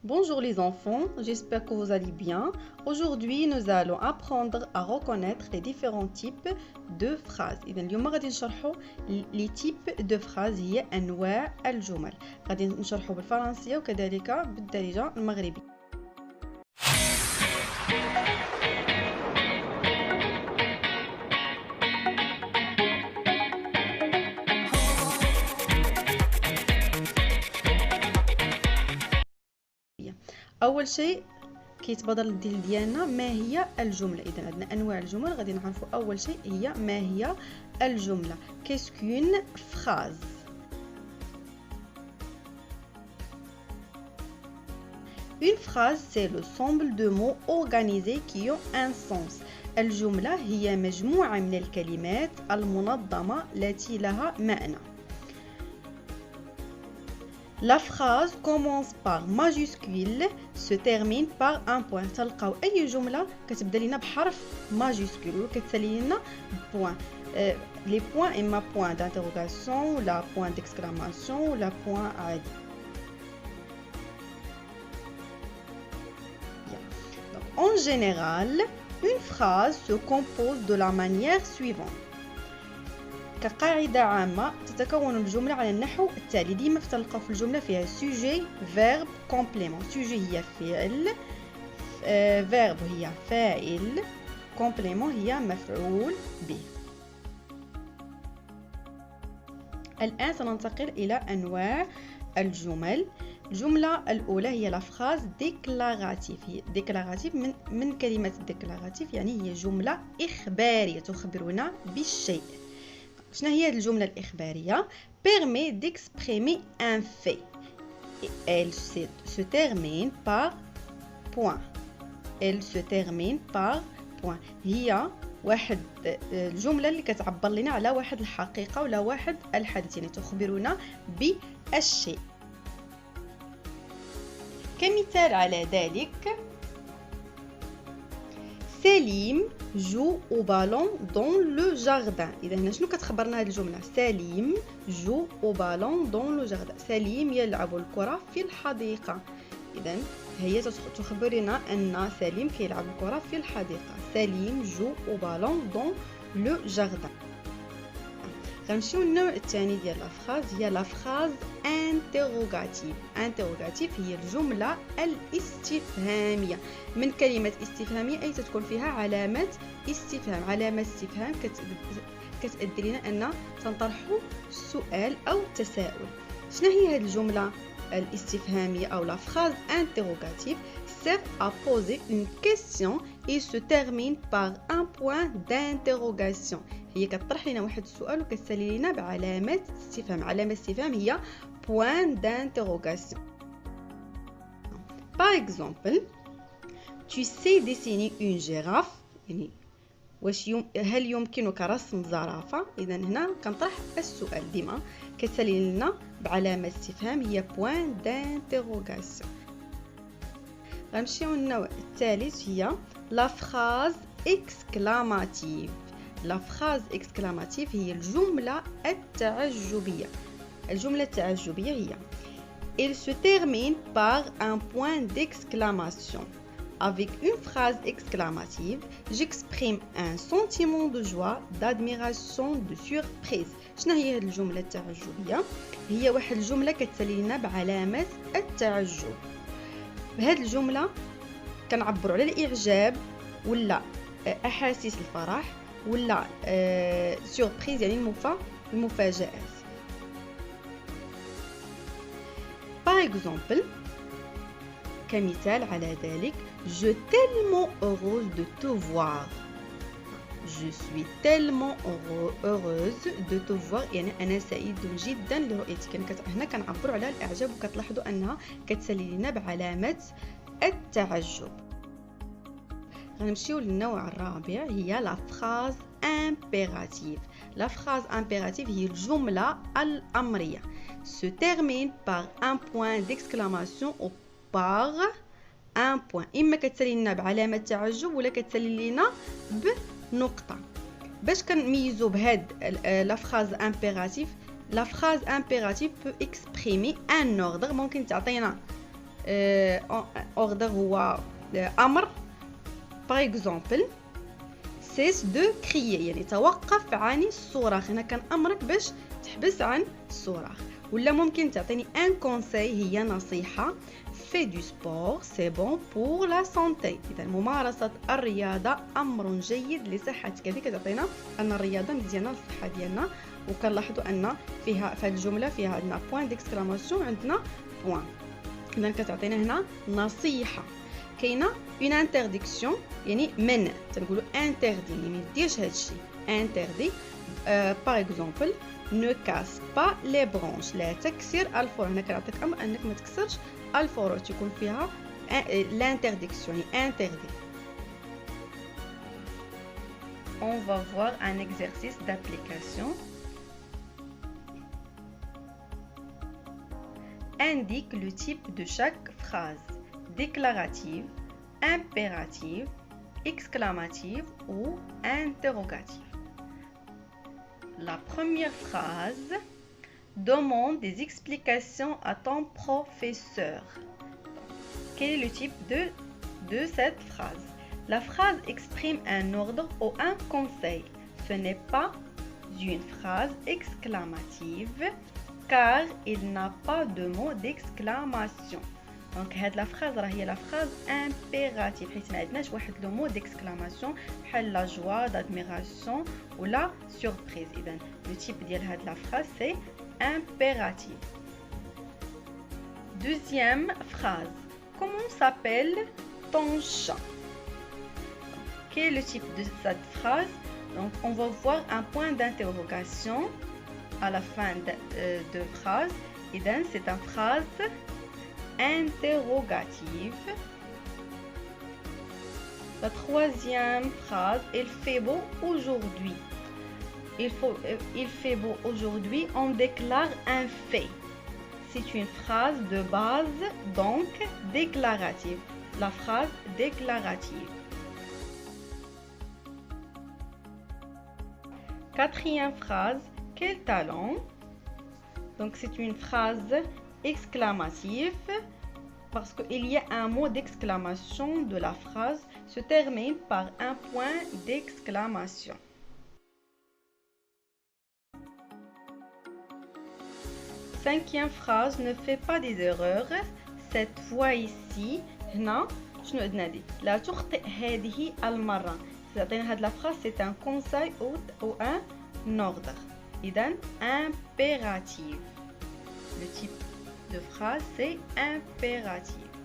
Bonjour les enfants, j'espère que vous allez bien. Aujourd'hui, nous allons apprendre à reconnaître les différents types de phrases. إذا اليوم غادي نشرحوا les types de phrases هي أنواع الجمل. غادي نشرحوا بالفرنسية وكذلك بالدارجة المغربية. اول شيء كيتبادر للذهن ديالنا ما هي الجمله. اذا عندنا انواع الجمل غادي نعرفوا اول شيء هي ما هي الجمله. qu'est-ce qu'une phrase? Une phrase c'est l'ensemble de mots organisés qui ont un sens. الجمله هي مجموعه من الكلمات المنظمه التي لها معنى. La phrase commence par majuscule, se termine par un point. تلقاو أي جملة كتبدا لنا بحرف majuscule ولا كتسالي لنا بوان. Les points إما point d'interrogation ولا point d'exclamation ولا point عادي. Donc, en général, une phrase se compose de la manière suivante. كقاعدة عامة تتكون الجملة على النحو التالي. ديما تلقاو في الجملة فيها sujet, verbe, complément. sujet هي فعل، verbe هي فاعل، complément هي مفعول به. الآن سننتقل إلى أنواع الجمل. الجملة الأولى هي la phrase déclarative. هي déclarative من كلمة déclarative يعني هي جملة إخبارية تخبرنا بالشيء. شنو هي الجملة الإخبارية؟ permet d'exprimer un fait. Et elle se termine par point. Elle se termine par point. هي واحد الجملة اللي كتعبر لنا على واحد الحقيقة ولا واحد الحدث، يعني تخبرنا بالشيء. كمثال على ذلك سليم جو au ballon dans le jardin. إذا هنا شنو كتخبرنا هذه الجملة؟ سليم جو au ballon dans le jardin. سليم يلعب الكرة في الحديقة. إذا هي تخبرنا أن سليم كيلعب الكرة في الحديقة. سليم جو au ballon dans le jardin. غنمشيو للنوع الثاني ديال لافراز هي لافراز انتروغاتيف. انتروغاتيف هي الجمله الاستفهاميه. من كلمه استفهاميه اي تكون فيها علامه استفهام. علامه استفهام كتأدي لنا ان تنطرحوا سؤال او تساؤل. شنو هي هذه الجمله الاستفهاميه او لافراز انتروغاتيف؟ sert à poser une question et se termine par un point d'interrogation. هي كتطرح لنا واحد السؤال وكتسالي لنا بعلامة استفهام. علامة استفهام هي point d'interrogation. Par exemple, tu sais dessiner une girafe. يعني هل يمكنك رسم زرافة؟ إذا هنا كنطرح السؤال ديما كتسالي لنا بعلامة استفهام هي point d'interrogation. غنمشيو للنوع الثالث هي la phrase exclamative. la phrase exclamative هي الجملة التعجبية. الجملة التعجبية هي elle se termine par un point d'exclamation. Avec une phrase exclamative, j'exprime un sentiment de joie, d'admiration, de surprise. شنو هي هذه الجملة التعجبية؟ هي واحد الجملة كتسالي لنا بعلامة التعجب. بهذه الجملة كنعبروا على الإعجاب ولا أحاسيس الفرح ولا سوربريز يعني المفاجآت. Par exemple, كمثال على ذلك Je tellement heureuse de te voir. Je suis tellement heureuse de te voir يعني أنا سعيد جدا لرؤيتك. يعني هنا كنعبروا على الإعجاب وكتلاحظوا أنها كتسالي لنا بعلامة التعجب. غنمشيو للنوع الرابع هي la phrase impérative. La phrase impérative هي الجملة الأمرية. Se termine par un point d'exclamation ou par un point. إما كتسالي لنا بعلامة تعجب ولا كتسالي لنا بنقطة. باش كنميزو بهاد la phrase impérative. La phrase impérative peut exprimer un ordre. ممكن تعطينا اوردر هو امر. باغ اكزومبل سيس دو كريي يعني توقف عن الصراخ. هنا كان امرك باش تحبس عن الصراخ. ولا ممكن تعطيني ان كونساي هي نصيحه. في دو سبور سي بون بور لا سونتي. اذا ممارسه الرياضه امر جيد لصحتك. هذه كتعطينا ان الرياضه مزيانه للصحه ديالنا. وكنلاحظوا ان فيها في هذه الجمله فيها عندنا بوين ديكسكلاماسيون عندنا بوين. اذا كتعطينا هنا نصيحه. كاينه اون انترديكسيون يعني منع. تنقولوا انتردي يعني ما ديرش هذا الشيء. انتردي باغ اكزومبل ne casse pas les branches. لا تكسر الفروع. هنا كنعطيك امر انك ما تكسرش الفروع. تكون فيها l'interdiction يعني interdit. On va voir un exercice d'application. Indique le type de chaque phrase: déclarative, impérative, exclamative ou interrogative. La première phrase: demande des explications à ton professeur. Quel est le type de cette phrase? La phrase exprime un ordre ou un conseil. Ce n'est pas une phrase exclamative car il n'a pas de mot d'exclamation. Donc cette phrase est la phrase impérative حيت ما عندناش واحد لو مو d'exclamation بحال la joie, d'admiration ou la surprise. إذا le type ديال هاد la phrase c'est impérative. Deuxième phrase: comment s'appelle ton chat? Quel est le type de cette phrase? Donc on va voir un point d'interrogation à la fin de phrase. إذا c'est une phrase interrogative. La troisième phrase: il fait beau aujourd'hui. Il fait beau aujourd'hui. On déclare un fait. C'est une phrase de base, donc déclarative. La phrase déclarative. Quatrième phrase: quel talent? Donc c'est une phrase exclamative parce qu'il y a un mot d'exclamation de la phrase se termine par un point d'exclamation. Cinquième phrase: ne fais pas des erreurs. Cette fois ici هنا شنو عندنا دي لا تخطئ هذه المرة. تعطينا هاد la phrase c'est un conseil ou un ordre. إذا impérative. Le type de phrase c'est impérative.